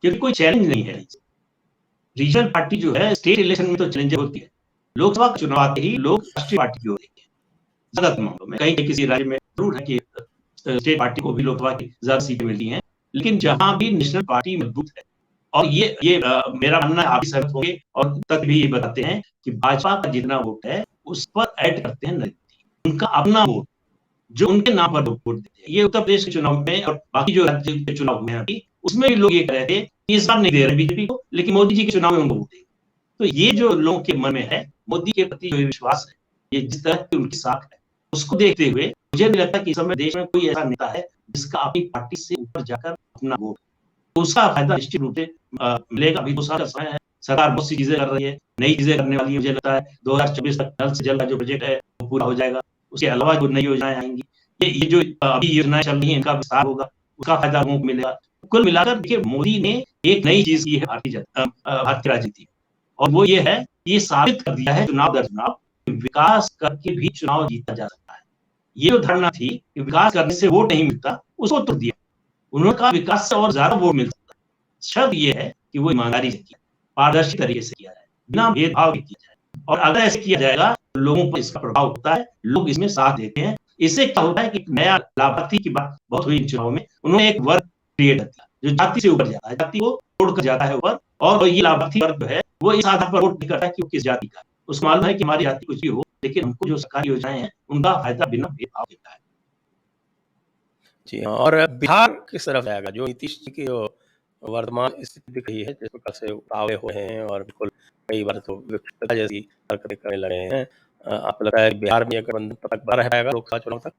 क्योंकि कोई चैलेंज नहीं है। रीजनल पार्टी जो है स्टेट इलेक्शन में तो चैलेंज होती है, लोकसभा का चुनाव आते ही लोग राष्ट्रीय पार्टी की ओर देखते हैं। ज्यादातर मामलों में कहीं किसी राज्य में जरूर है कि स्टेट पार्टी को भी लोकसभा की ज्यादा सीटें मिलती हैं, लेकिन जहां भी नेशनल पार्टी मजबूत है, और ये मेरा मानना है, आप भी सहमत होंगे और तथ्य भी ये बताते हैं कि भाजपा का जितना वोट है उस पर ऐड करते हैं नरेंद्र मोदी, उनका अपना वोट जो उनके नाम पर लोग वोट देते हैं। ये उत्तर प्रदेश के चुनाव में और बाकी जो राज्य के चुनाव हुए हैं अभी, उसमें भी लोग ये कह रहे थे कि इस बार नहीं दे रहे बीजेपी को, लेकिन मोदी जी के चुनाव में उनको वोट देंगे। तो ये जो लोगों के मन में है, मोदी के प्रति जो विश्वास है, ये जिस तरह की उनकी साख है, उसको देखते हुए मुझे नहीं लगता कि इस समय देश में कोई ऐसा नेता है जिसका अपनी पार्टी से ऊपर जाकर अपना वोट, तो उसका फायदा निश्चित रूप से मिलेगा। अभी 2 साल का समय है, सरकार बहुत सी चीजें कर रही है, नई चीजें करने वाली है। मुझे लगता है 2024 तक जल्द से जल्द जो बजट है वो पूरा हो जाएगा। उसके अलावा जो नई योजनाएं आएंगी, ये जो अभी योजनाएं चल रही है, इनका विस्तार होगा, उसका फायदा लोगों को मिलेगा। कुल मिलाकर देखिए, मोदी ने एक नई चीज की है भारतीय राजनीति, और वो ये है, ये साबित कर दिया है चुनाव दर चुनाव कि विकास करके भी चुनाव जीता जा सकता है। ये जो धारणा थी कि विकास करने से वोट नहीं मिलता, उसको तोड़ दिया। उन्होंने कहा विकास से और ज्यादा वोट मिल सकता है। शर्त ये है कि वो ईमानदारी से किया, पारदर्शी तरीके से किया जाए, बिना भेदभाव के किया जाए, और अगर ऐसे किया जाएगा तो लोगों पर इसका प्रभाव होता है, लोग इसमें साथ देते हैं। इससे क्या होता है कि नया लाभार्थी की बात बहुत हुई इन चुनाव में, उन्होंने एक वर्ग क्रिएट किया जो जाति से ऊपर जाता है, जाति को छोड़कर जाता है ऊपर, और ये लाभार्थी वर्ग जो है वो इस आधार पर वोट नहीं करता है कि वो किस जाति का है। उसको मालूम है कि हमारी जाति कुछ भी हो, लेकिन हमको जो सरकारी योजनाएं हैं उनका फायदा बिना भेदभाव देता है। जी हाँ, और बिहार किस तरफ जाएगा? जो नीतीश जी की जो वर्तमान स्थिति दिख रही है, जिस प्रकार से उतावले हुए हैं और बिल्कुल कई बार तो विपक्षता जैसी हरकतें करने लगे हैं, आपको लगता है बिहार में ये गठबंधन तक बना रह पाएगा लोकसभा चुनाव तक?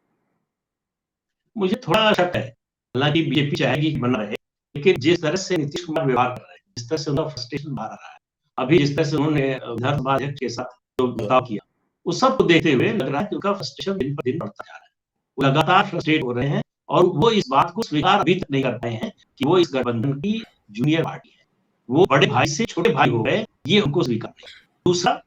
मुझे थोड़ा शक है, हालांकि बीजेपी चाहेगी कि बना रहे, लेकिन जिस तरह से नीतीश कुमार व्यवहार कर रहे हैं, जिस तरह से उनका फ्रस्ट्रेशन बाहर आ रहा है, अभी जिस तरह से उन्होंने विधानसभा अध्यक्ष के साथ जो बर्ताव किया, उस सब को देखते हुए लग रहा है कि उनका फ्रस्ट्रेशन दिन पर दिन बढ़ता जा रहा है। वो लगातार फ्रस्ट्रेट हो रहे हैं, और वो इस बात को स्वीकार अभी तक नहीं कर पाए हैं कि वो इस गठबंधन की जूनियर पार्टी है। वो बड़े भाई से छोटे भाई हो गए, ये उनको स्वीकार नहीं। दूसरा,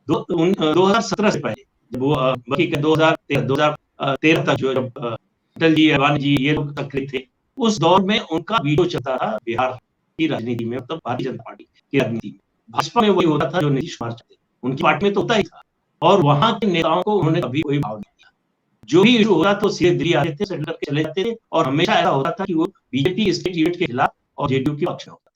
2017 से पहले जब वो बाकी 2013 तक जो अटल जी, अडवाणी जी, ये लोग सक्रिय थे, उस दौर में उनका वीटो चलता था बिहार की राजनीति में, मतलब भारतीय जनता पार्टी की राजनीति में। भाजपा में वही होता था जो नीतीश कुमार चाहते, उनकी पार्टी में तो होता ही था, और वहां के नेताओं को उन्होंने कभी कोई भाव नहीं दिया। जो भी इशू होता तो सीधे दिल्ली आते थे, सेटल करके चले जाते थे, और हमेशा ऐसा होता था कि वो बीजेपी स्टेट यूनिट के खिलाफ और जेडीयू के पक्ष में होता था।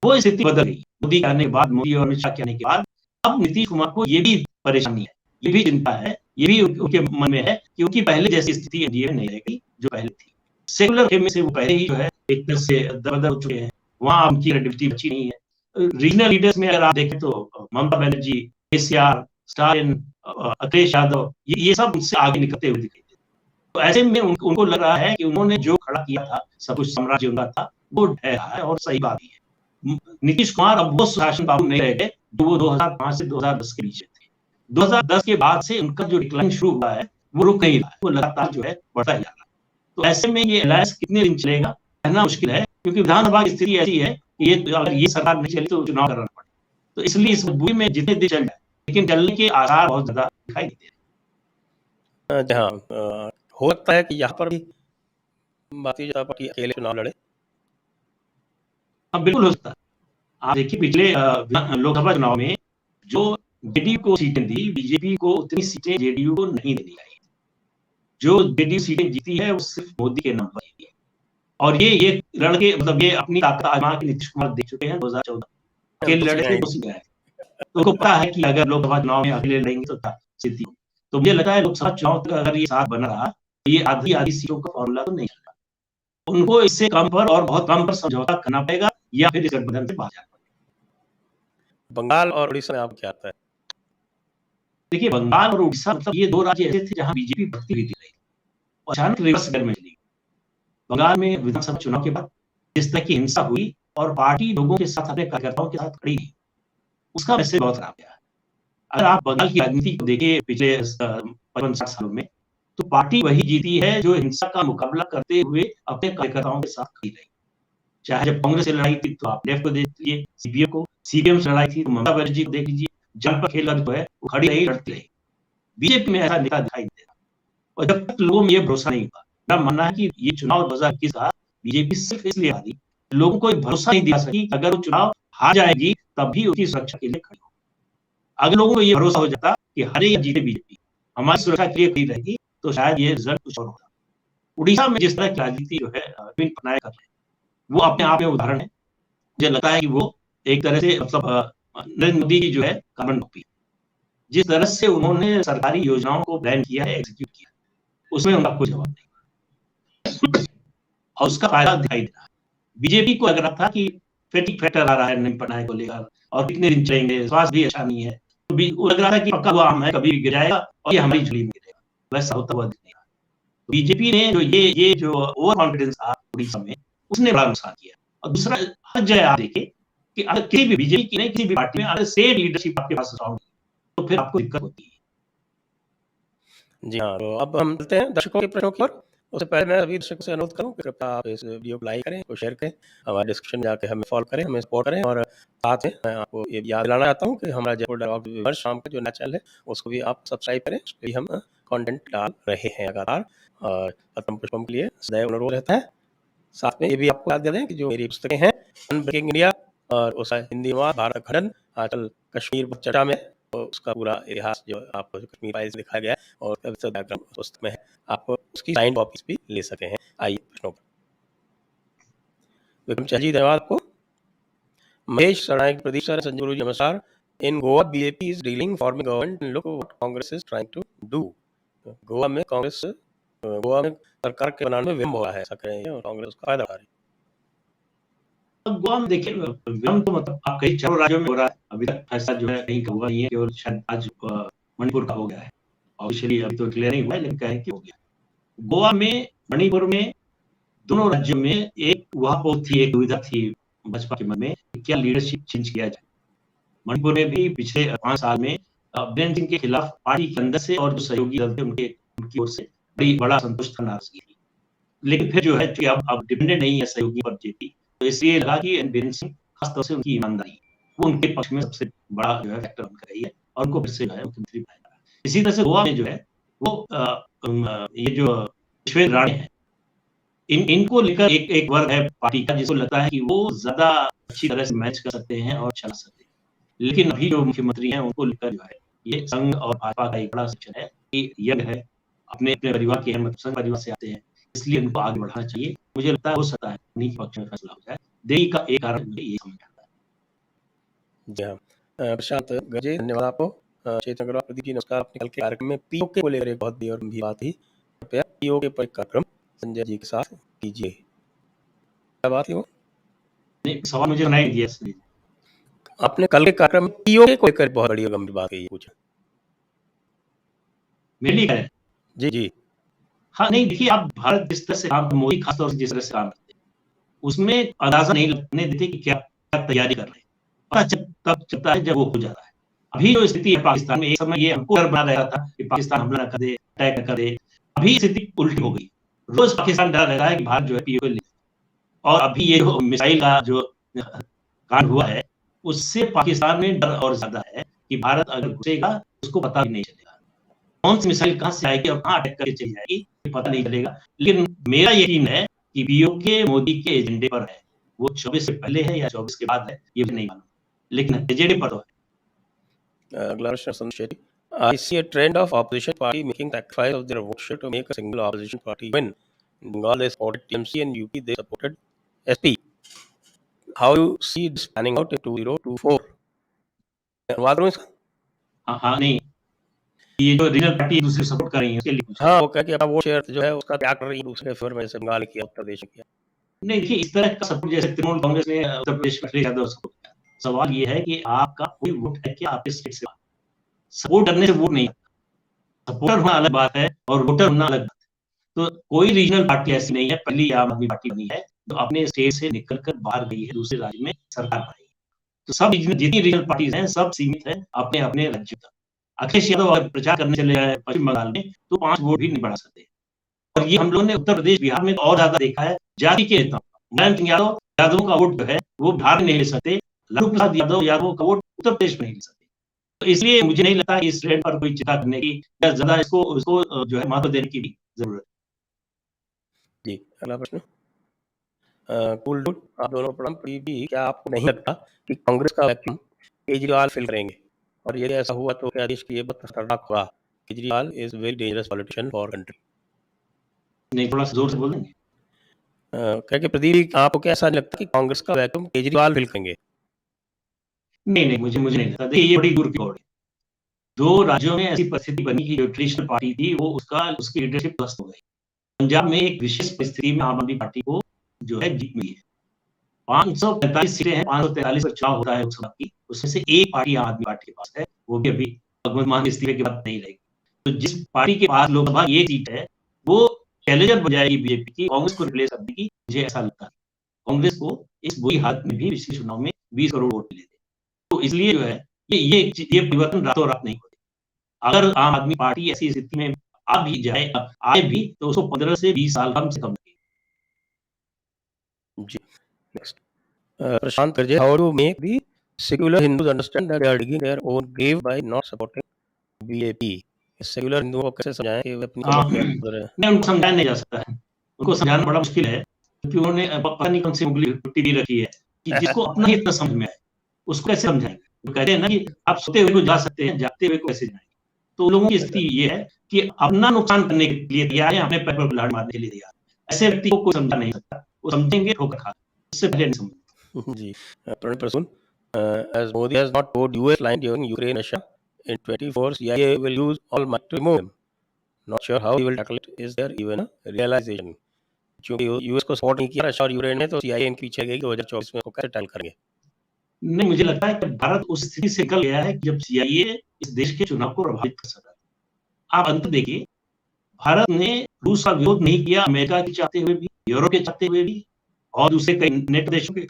वो स्थिति बदल गई मोदी के आने के बाद, मोदी और अमित शाह के आने के बाद। अब नीतीश कुमार को ये भी परेशानी है, ये भी चिंता है, ये भी उनके मन में है कि उनकी पहले जैसी स्थिति एनडीए में नहीं रहेगी जो पहले थी। सेकुलर खेम में से वो पहले ही जो है एक तरह से दर-बदर हो चुके हैं, वहां उनकी क्रेडिबिलिटी बची नहीं है। रीजनल लीडर्स में अगर आप देखें तो ममता बनर्जी, केसीआर, स्टालिन, अखिलेश यादव, ये सब उनसे आगे निकलते हुए दिखाई देते। तो ऐसे में उनको लग रहा है कि उन्होंने जो खड़ा किया था, सब कुछ साम्राज्य उनका था, वो ढह रहा है, और सही बात भी है। नीतीश कुमार अब वो शासन बाबू नहीं रह गए जो वो 2005 से 2010 के बीच में थे। 2010 के बाद से उनका जो डिक्लाइन शुरू हुआ है वो रुक नहीं रहा है, वो लगातार जो है बढ़ता ही जा रहा है। तो ऐसे में ये अलायंस कितने दिन चलेगा कहना मुश्किल है, क्योंकि विधानसभा की स्थिति ऐसी है कि ये अगर ये सरकार नहीं चली तो चुनाव कराना पड़ेगा। तो इसलिए इस मजबूरी में जितने दिन चल जाए, लेकिन चलने के आसार बहुत ज्यादा दिखाई देते हैं। जहाँ हो सकता है कि यहाँ पर भी भारतीय जनता पार्टी अकेले चुनाव लड़े। हाँ, बिल्कुल हो सकता है। आप देखिए, पिछले लोकसभा चुनाव में जो जेडीयू को सीटें दी, बीजेपी को उतनी सीटें जेडीयू को नहीं देनी चाहिए। जो जेडीयू सीटें जीती है वो सिर्फ मोदी के नाम पर जीती है, और ये लड़के, मतलब ये अपनी ताकत आजमा के नीतीश कुमार देख चुके हैं। 2014 अकेले लड़े थे, तो सीधे आए। तो उनको पता है कि अगर लोकसभा चुनाव में अकेले लड़ेंगे तो स्थिति होगी। तो मुझे लगता है लोकसभा चुनाव तक अगर ये साथ बना रहा, तो ये आधी सीटों का फॉर्मूला तो नहीं चलेगा। उनको इससे कम पर और बहुत कम पर समझौता करना पड़ेगा, या फिर इस गठबंधन से बाहर जाना पड़ेगा। बंगाल और उड़ीसा में आपको क्या आता है? देखिए, बंगाल और उड़ीसा, मतलब ये 2 राज्य ऐसे थे जहां बीजेपी बढ़ती हुई दिख रही, और अचानक रिवर्स गेयर में चली गई। बंगाल में विधानसभा चुनाव के बाद जिस तरह की हिंसा हुई, और पार्टी लोगों के साथ, अपने कार्यकर्ताओं के साथ खड़ी नहीं, उसका मैसेज बहुत खराब गया। अगर आप बंगाल की राजनीति को देखिए पिछले 55-60 सालों में, तो पार्टी वही जीती है जो हिंसा का मुकाबला करते हुए अपने कार्यकर्ताओं के साथ खड़ी रही। चाहे जब कांग्रेस से लड़ाई थी तो आप लेफ्ट को देख लीजिए, सीपीएम से लड़ाई थी तो ममता बनर्जी को देख लीजिए, जनपद खेलर जो है वो खड़ी रही, लड़ती रही। बीजेपी में ऐसा नेता दिखाई दे रहा, और जब तक लोगों में ये भरोसा नहीं हुआ, मेरा मानना है कि ये चुनाव 2021 का बीजेपी सिर्फ इसलिए हारी, लोगों को भरोसा नहीं दिला सकी कि अगर वो चुनाव हार जाएगी तभी उसकी सुरक्षा के लिए खड़ी हो। अगर लोगों को ये भरोसा हो जाता कि हारे या जीते बीजेपी हमारी सुरक्षा के लिए खड़ी रहेगी, तो शायद ये रिजल्ट कुछ और होता। उड़ीसा में जिस तरह की राजनीति जो है नवीन पटनायक कर रहे हैं, वो अपने आप में उदाहरण है। मुझे लगता है कि वो एक तरह से मतलब नरेंद्र मोदी की जो है कार्बन कॉपी, जिस तरह से उन्होंने सरकारी योजनाओं को प्लान किया है, एग्जीक्यूट किया, उसमें उनका कोई जवाब नहीं और उसका फायदा दिखाई दे रहा है। बीजेपी को लग रहा था कि फैटिक फैक्टर आ रहा है नवीन पटनायक को लेकर और कितने दिन चलेंगे, स्वास्थ्य भी अच्छा नहीं है, तो वो लग रहा था कि पक्का हुआ आम है, कभी भी गिर जाएगा और ये हमारी झोली में गिरेगा, वैसा होता हुआ दिख नहीं रहा। बीजेपी ने जो ये जो ओवर कॉन्फिडेंस था उड़ीसा में, उसने बड़ा नुकसान किया। और दूसरा, हर जगह आप देखें कि अगर किसी भी बीजेपी की नहीं किसी भी पार्टी में अगर सेम लीडरशिप आपके पास तो फिर आपको दिक्कत होती है। जी हाँ, तो अब हम चलते हैं दर्शकों के प्रश्नों की ओर। उससे पहले मैं सभी दर्शकों से अनुरोध करूँ कि कृपया आप इस वीडियो को लाइक करें, को शेयर करें, हमारे डिस्क्रिप्शन जाके हमें फॉलो करें, हमें सपोर्ट करें, और साथ में मैं आपको ये याद दिलाना चाहता हूँ कि हमारा जयपुर डायलॉग हर शाम का जो नया चैनल है उसको भी आप सब्सक्राइब करें, उस पर भी हम कंटेंट डाल रहे हैं लगातार, और पद्म पुष्पम के लिए सदैव अनुरोध रहता है। साथ में ये भी आपको याद दे दें कि जो मेरी पुस्तकें हैं, अनब्रेकिंग इंडिया और उसका हिंदी अनुवाद भारत खंडन, आजकल कश्मीर पर चर्चा में, तो उसका पूरा इतिहास जो आपको कश्मीर फाइल्स दिखाया गया है और डायग्राम पुस्तक में है, आप उसकी साइंड कॉपीज भी ले सके हैं। आइए प्रश्नों पर। विक्रम जी, धन्यवाद आपको। महेश सरनायक, प्रदीप सर, संजय गुरु जी, नमस्कार। In Goa BJP is dealing forming government, look what Congress is trying to do. Goa में सरकार के बनाने में विलंब हो रहा है, ऐसा कह रहे हैं, और कांग्रेस उसका फायदा उठा रही है। गोवा में देखिए, विलंब तो मतलब आप कई चारों राज्यों में हो रहा है, अभी तक फैसला जो है कहीं का हुआ नहीं है, केवल शायद आज मणिपुर का हो गया है, ऑफिशियली अभी तो क्लियर नहीं हुआ है, लेकिन कहें कि हो गया। गोवा में, मणिपुर में, दोनों राज्यों में एक वहां थी, एक दुविधा थी भाजपा के मन में, क्या लीडरशिप चेंज किया जाए। मणिपुर में भी पिछले 5 साल में बीरेन सिंह के खिलाफ पार्टी के अंदर से और जो सहयोगी दल थे उनकी ओर से बड़ा संतोष था, नाराजगी थी। लेकिन फिर जो है कि अब डिपेंडेंट नहीं है सहयोगी पर जेपी, तो इसलिए लगा कि बीरेन सिंह, खासतौर से उनकी ईमानदारी, वो उनके पक्ष में सबसे बड़ा जो है फैक्टर बन रही है और उनको फिर से जो है मुख्यमंत्री बनाया जा रहा है। इसी तरह से गोवा में जो है वो ये जो ईश्वर राणे है, इनको लेकर एक वर्ग है पार्टी का जिसको लगता है कि वो ज्यादा अच्छी तरह से मैच कर सकते हैं और चला सकते हैं। लेकिन अभी जो मुख्यमंत्री हैं उनको लेकर जो है ये संघ और भाजपा का एक बड़ा सेक्शन है कि यंग है, अपने अपने परिवार के हैं, संघ परिवार से आते हैं, इसलिए उनको आगे बढ़ाना चाहिए। मुझे लगता है हो सकता है उन्हीं के पक्ष में फैसला हो जाए। देरी का एक कारण मुझे ये समझ आता है। जी हाँ, प्रशांत गजे, धन्यवाद आपको। चेतन अग्रवाल, प्रदीप जी नमस्कार। अपने कल के कार्यक्रम में पीओके को लेकर एक बहुत बड़ी और गंभीर बात थी, कृपया पीओके पर कार्यक्रम संजय जी के साथ कीजिए। क्या बात है वो? नहीं, सवाल मुझे नहीं दिया इसलिए। आपने कल के कार्यक्रम में पीओके को लेकर बहुत बड़ी और गंभीर बात कही, पूछा मेरे लिए है जी जी। हाँ, नहीं देखिए, आप भारत जिस तरह से काम, मोदी खासतौर से जिस तरह से काम करते हैं, उसमें अंदाजा नहीं लगने देते कि क्या तैयारी कर रहे हैं। पता तब चलता है जब वो हो जाता है। अभी जो स्थिति है पाकिस्तान में, एक समय ये हमको डर बना रहा था कि पाकिस्तान हमला न कर दे, अटैक न करे। अभी स्थिति उल्टी हो गई, रोज पाकिस्तान डर रहा है कि भारत जो है पीओके ले। और अभी ये जो मिसाइल का जो कांड हुआ है, उससे पाकिस्तान में डर और ज्यादा है कि भारत अगर घुसेगा उसको पता भी नहीं चलेगा कौन सी मिसाइल कहां से आएगी और कहां अटैक करके चली जाएगी, पता नहीं चलेगा। लेकिन मेरा यकीन है कि पीओके मोदी के एजेंडे पर है। वो 24 से पहले है या 24 के बाद है, ये भी नहीं मालूम, लेकिन एजेंडे पर तो है। अगला प्रश्न संतोष Shetty, I see a trend of opposition party making sacrifice of their vote share to make a single opposition party win. In Bengal they supported TMC and UP they supported SP. How you see this panning out in 2024? अनुवाद करूं इसका? हाँ नहीं, ये जो regional party दूसरे support कर रही है उसके लिए हाँ, वो कह कि अपना वोट शेयर जो है उसका त्याग कर रही है दूसरे फेवर में, जैसे बंगाल किया, उत्तर प्रदेश किया। नहीं देखिए, इस तरह का सपोर्ट जैसे तृणमूल कांग्रेस ने उत्तर प्रदेश में अखिलेश यादव सपोर्ट किया। सवाल ये है कि आपका कोई वोट है क्या आपके स्टेट से? सपोर्ट करने से वोट नहीं आता, सपोर्टर होना अलग बात है और वोटर होना अलग बात है। तो कोई रीजनल पार्टी ऐसी नहीं है, पहली आम आदमी पार्टी बनी है जो अपने स्टेट से निकलकर बाहर गई है, दूसरे राज्य में सरकार बनाई है। तो सब जितनी रीजनल पार्टीज हैं सब सीमित है अपने अपने राज्य तक। अखिलेश यादव अगर प्रचार करने चले जाए पश्चिम बंगाल में तो 5 वोट भी नहीं बढ़ा सकते। और ये हम लोगों ने उत्तर प्रदेश, बिहार में तो और ज्यादा देखा है। जाति के नेता मुलायम सिंह यादव यादवों का वोट जो है वो बिहार में नहीं ले सकते, लालू प्रसाद यादव का वोट उत्तर प्रदेश में नहीं ले सकते। तो इसलिए मुझे नहीं लगता इस ट्रेंड पर कोई चिंता करने की या ज्यादा इसको जो है महत्व देने की भी जरूरत है। जी, अगला प्रश्न। कूल डूड, आप दोनों प्रणाम। क्या आपको नहीं लगता कि कांग्रेस का वैक्यूम केजरीवाल फिल करेंगे, और यदि ऐसा हुआ तो क्या देश की ये बहुत खतरनाक होगा? Kejriwal is very dangerous politician for country. नहीं, थोड़ा सा जोर से बोलेंगे? क्या कि प्रदीप जी, आपको क्या ऐसा नहीं लगता कि कांग्रेस का वैक्यूम केजरीवाल फिल करेंगे? नहीं, मुझे नहीं लगता। देखिए, ये बड़ी दूर की दौड़ है। 2 राज्यों में ऐसी परिस्थिति बनी कि जो ट्रेडिशनल पार्टी थी वो उसकी लीडरशिप ध्वस्त हो गई। पंजाब में एक विशेष परिस्थिति में आम आदमी पार्टी को जो है जीत मिली है। 545 सीटें हैं, 543 पर चुनाव होता है लोकसभा की, उसमें से एक पार्टी आम आदमी पार्टी के पास है, वो भी अभी भगवंत मान के इस्तीफे के बाद नहीं रहेगी। तो जिस पार्टी के पास लोकसभा की एक सीट है, वो चैलेंजर बन जाएगी बीजेपी की, कांग्रेस को रिप्लेस करने की, मुझे ऐसा लगता है। कांग्रेस को इस बुरी हालत में भी पिछले चुनाव में 20 करोड़ वोट मिले थे। तो इसलिए जो है ये परिवर्तन रातों रात नहीं होते। अगर आम आदमी पार्टी ऐसी स्थिति में आए भी तो उसको 15 से 20 साल कम से कम लगेगा। जी, next. Prashant Karje, how do make the secular Hindus understand that they are digging their own grave by not supporting BJP? Secular हिंदुओं को कैसे समझाएं कि वे अपनी कब्र में उतर रहे हैं? नहीं, उनको समझाया नहीं जा सकता है। उनको समझाना बड़ा मुश्किल है, क्योंकि उन्होंने पता नहीं कौन सी उंगली टूटी भी रखी है कि जिसको अपना ही इतना समझ में आए, उसको कैसे समझाएंगे? वो कहते हैं ना कि आप सोते हुए को जा सकते हैं, जागते हुए को कैसे जाएंगे? तो लोगों की स्थिति ये है कि अपना नुकसान करने के लिए तैयार है, अपने पैर पर कुल्हाड़ी मारने के लिए तैयार है। ऐसे व्यक्ति को कोई समझा नहीं सकता। वो समझेंगे ठोकर खा, उससे पहले नहीं समझेंगे। जी, Pranay Prasoon, as Modi has not told US line during Ukraine Russia in 24, CIA will use all might to remove him. Not sure how he will tackle it. Is there even a realization? क्योंकि US को support नहीं किया Russia और Ukraine ने, तो CIA इनके पीछे गई 2024 में वो कैसे टैकल करेंगे? नहीं, मुझे लगता है कि भारत उस स्थिति से निकल गया है कि जब सीआईए इस देश के चुनाव को प्रभावित कर सकता है। आप अंत देखिए, भारत ने रूस का विरोध नहीं किया, अमेरिका के चाहते हुए भी, यूरोप के चाहते हुए भी, और दूसरे कई नेट देशों के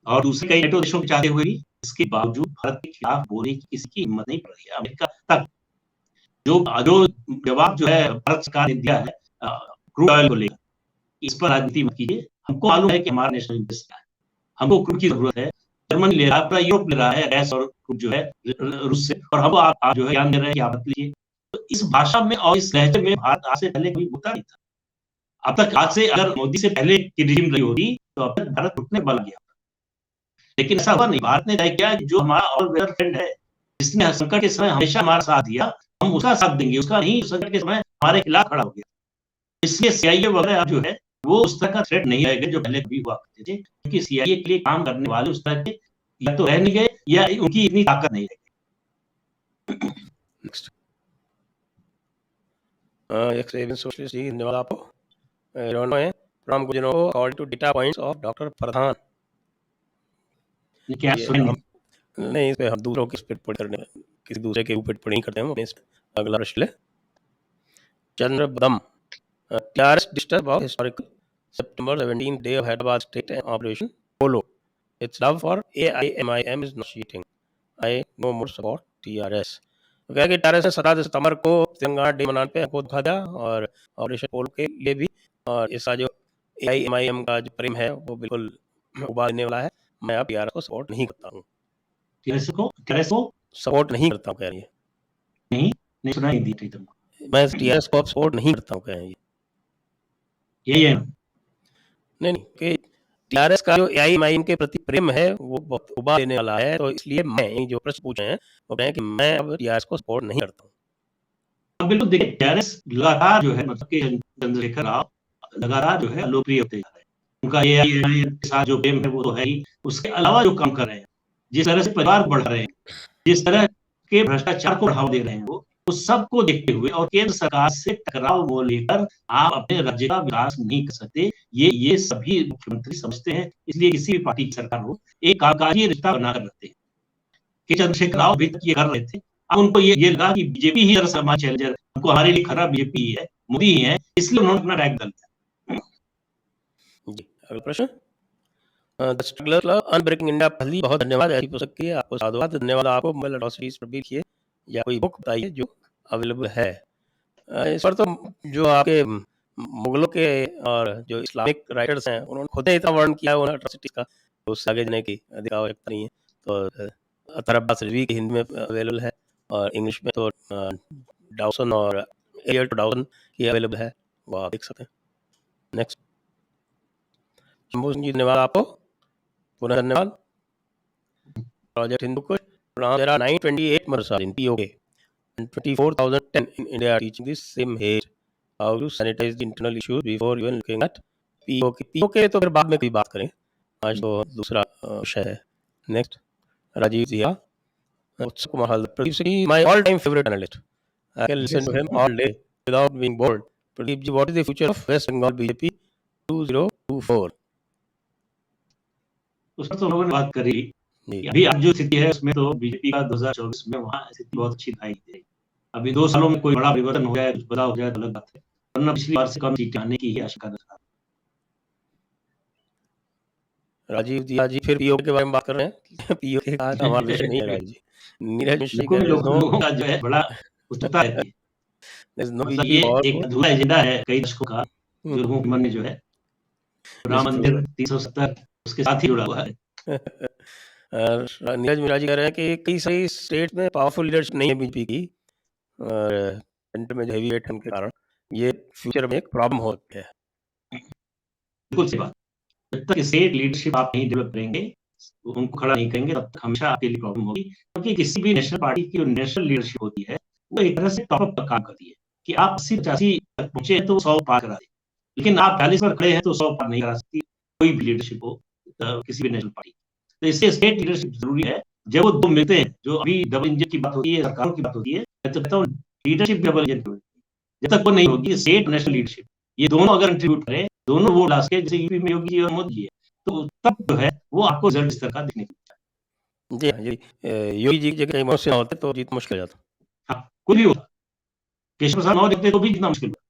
और दूसरे कई नेटो देशों के चाहते हुए भी, इसके बावजूद भारत के खिलाफ बोलने की किसी की हिम्मत नहीं पड़ रही है। अमेरिका तक जो जवाब जो है भारत सरकार ने दिया है क्रूड ऑयल को लेकर, इस पर राजनीति मत कीजिए। हमको मालूम है कि हमारा नेशनल इंटरेस्ट क्या है, हमको क्रूड की जरूरत है। जर्मनी ले रहा है, पूरा यूरोप ले रहा है गैस और क्रूड जो है रूस से, और हमको आप जो है ज्ञान दे रहे हैं कि आप मत लीजिए। तो इस भाषा में और इस लहजे में भारत आज से पहले कभी बोलता नहीं था। अब तक आज से अगर मोदी से पहले की रिजीम रही होती तो अब तक भारत रुकने वाला गया, लेकिन ऐसा हुआ नहीं। भारत ने तय किया जो हमारा ऑल वेदर फ्रेंड है, जिसने संकट के समय हमेशा हमारा साथ दिया, हम उसका साथ देंगे, उसका नहीं संकट के समय हमारे खिलाफ खड़ा हो गया। इसलिए सीआईए वगैरह जो है वो उस तरह का थ्रेट नहीं रहेगा जो पहले कभी हुआ करते थे, क्योंकि सीआईए के लिए काम करने वाले उस तरह के या तो रह नहीं गए या उनकी इतनी ताकत नहीं रही। नेक्स्ट। सोशलिस्ट जी, धन्यवाद आपको। राम गुजनो, according to data points of doctor Pradhan. क्या नहीं, इस पे हम दूसरों की टिप्पणी करने, किसी दूसरे के ऊपर टिप्पणी करते हैं हम अपने। अगला प्रश्न ले। चंद्र बदम, TRS disturb of historical September 17th day of Hyderabad state operation Polo. Its love for AIMIM is not cheating. I no more support TRS. तो क्या कि TRS ने 17 सितंबर को तेलंगाना डे मनाने पे हमको दिखा दिया, और ऑपरेशन पोलो के लिए भी, और इसका जो AIMIM का जो प्रेम है वो बिल्कुल उबालने वाला है। मैं अब TRS को सपोर्ट नहीं करता हूँ। TRS को सपोर्ट नहीं करता हूँ, कह रही है। नहीं सुना ही दी तुमको। मैं TRS को सपोर्ट नहीं करता हूँ, कह रही है। यही है नहीं कि टीआरएस का जो एआईएमआईएम के प्रति प्रेम है वो बहुत उबाल देने वाला है, तो इसलिए मैं जो प्रश्न पूछे हैं वो कहें कि मैं अब टीआरएस को सपोर्ट नहीं करता हूँ। बिल्कुल देखिए, टीआरएस लगातार जो है मतलब कि चंद्रशेखर राव लगातार जो है लोकप्रिय होते जा रहे हैं। उनका एआईएमआईएम के साथ जो प्रेम है वो तो है ही, उसके अलावा जो काम कर रहे हैं, जिस तरह से परिवार बढ़ रहे हैं, जिस तरह के भ्रष्टाचार को बढ़ावा दे रहे हैं, वो उस सबको देखते हुए और केंद्र सरकार से टकराव को लेकर आप अपने राज्य का विकास नहीं कर सकते। ये सभी मुख्यमंत्री समझते हैं, इसलिए किसी भी पार्टी की सरकार हो एक कामकाजी रिश्ता बनाकर रखते हैं कि चंद्रशेखर राव अभी तक ये कर रहे थे। अब उनको ये लगा कि बीजेपी ही हमारा चैलेंजर, हमको हमारे लिए खराब बीजेपी ही है, मोदी ही है, इसलिए उन्होंने अपना रैंक डाल दिया। जी, अगला प्रश्न। अनब्रेकिंग इंडिया पहली बहुत धन्यवाद, ऐसी हो सकती है आपको साधुवाद। धन्यवाद आपको। मोबाइल अट्रॉसिटीज पर भी लिखिए या कोई बुक बताइए जो अवेलेबल है। इस पर तो जो आपके मुगलों के और जो इस्लामिक राइटर्स हैं उन्होंने खुद ही इतना वर्णन किया है उन अट्रॉसिटीज का, तो उससे आगे जाने की अधिक आवश्यकता नहीं है। तो अतर अब्बास रिजवी की हिंदी में अवेलेबल है और इंग्लिश में तो डाउसन और एलियट डाउसन की अवेलेबल है, वो आप देख सकते हैं। नेक्स्ट, शंभू सिंह जी धन्यवाद आपको, पुनः धन्यवाद। Project Hindu Kush, there are 928 madrasas in POK and 24,010 in India are teaching this same hate, how to sanitize the internal issues before even looking at POK। POK तो फिर बाद में कोई बात करें, आज तो दूसरा विषय है। नेक्स्ट, राजीव जिया, उत्सव Kumar Haldar, Pradeep Singh my all time favorite analyst, I can listen to him all day without being bored। Pradeep ji, what is the future of West Bengal BJP 2024? उस पर तो लोगों ने बात करी जी, अभी अब जो स्थिति है उसमें तो बीजेपी का 2024 में वहाँ स्थिति बहुत अच्छी दिखाई दे रही। अभी 2 सालों में कोई बड़ा परिवर्तन हो जाए, कुछ बदलाव हो जाए तो अलग बात है, वरना पिछली बार से कम सीटें आने की ही आशंका नजर आ रही। राजीव जिया जी फिर पीओके के बारे में बात कर रहे हैं। पीओके का हमारा विषय नहीं है राजीव जी। नीरज मिश्र जी कह रहे हैं लोगों का जो है बड़ा उत्सुकता रहती है, मतलब ये एक अधूरा एजेंडा है कई दशकों का जो लोगों के मन में जो है राम मंदिर 370 उसके साथ ही जुड़ा हुआ है। नीरज मिश्रा जी कह रहे हैं कि कई सारी स्टेट में पावरफुल लीडरशिप नहीं है बीजेपी की और सेंटर में जो हेवी वेट के कारण ये फ्यूचर में एक प्रॉब्लम हो सकती है। बिल्कुल सही बात, जब तक स्टेट लीडरशिप आप नहीं डेवलप करेंगे, उनको खड़ा नहीं करेंगे, तब तक हमेशा आपके लिए प्रॉब्लम होगी, क्योंकि किसी भी नेशनल पार्टी की जो नेशनल लीडरशिप होती है वो एक तरह से टॉप अप का काम करती है कि आप 80-85 तक पहुंचे हैं तो 100 पार करा दे, लेकिन आप 40 पर खड़े हैं तो 100 पार नहीं करा सकती कोई भी लीडरशिप हो किसी भी नेशनल पार्टी। तो इससे स्टेट लीडरशिप जरूरी है। जब वो दो मिलते हैं, जो अभी डबल इंजन की बात होती है, सरकारों की बात होती है, तो कहता हूँ लीडरशिप डबल इंजन की, जब तक वो नहीं होगी स्टेट नेशनल लीडरशिप, ये दोनों अगर कंट्रीब्यूट करें, दोनों वोट डाल के, जैसे यूपी में योगी जी और मोदी जी है, तो तब जो है वो आपको रिजल्ट इस तरह का दिखने को जी हाँ जी, योगी जी की जगह इमोशन होते तो जीत मुश्किल हो जाता। हाँ, कुछ भी होता, केशव प्रसाद मौर्य होते तो भी जितना मुश्किल होता।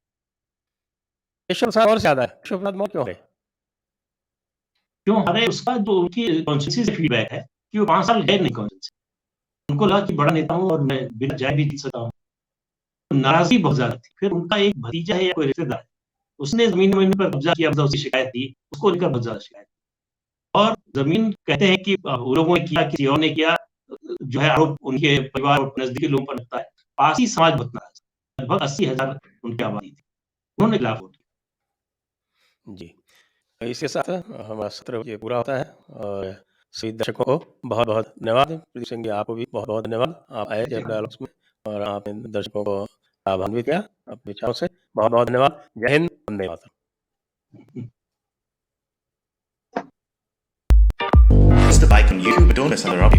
केशव प्रसाद और ज्यादा है, केशव प्रसाद मौर्य क्यों है? क्यों हारे? उसका जो उनकी कॉन्स्टिट्यूंसी से फीडबैक है कि वो 5 साल गए नहीं कॉन्स्टिट्यूंसी, उनको लगा कि बड़ा नेता हूँ और मैं बिना जाए भी जीत सकता हूँ, नाराजगी बहुत ज्यादा थी। फिर उनका एक भतीजा है या कोई रिश्तेदार है, उसने जमीन पर कब्जा किया, उसकी शिकायत दी, उसको लेकर बहुत ज्यादा शिकायत, और जमीन कहते हैं कि लोगों ने किया, किसी और ने किया, जो है आरोप उनके परिवार और नजदीकी लोगों पर लगता है। पारसी समाज बहुत नाराज, लगभग 80,000 उनकी आबादी थी, उन्होंने खिलाफ वोट किया। जी, इसके साथ हमारा सत्र ये पूरा होता है और सभी दर्शकों को बहुत बहुत धन्यवाद। प्रदीप सिंह जी, आपको भी बहुत बहुत धन्यवाद, आप आए जब डायलॉग्स में और आपने दर्शकों को लाभान्वित किया अपने विचारों से, बहुत बहुत धन्यवाद। जय Hind, Vande Mataram. Press the like on YouTube, but don't miss another update.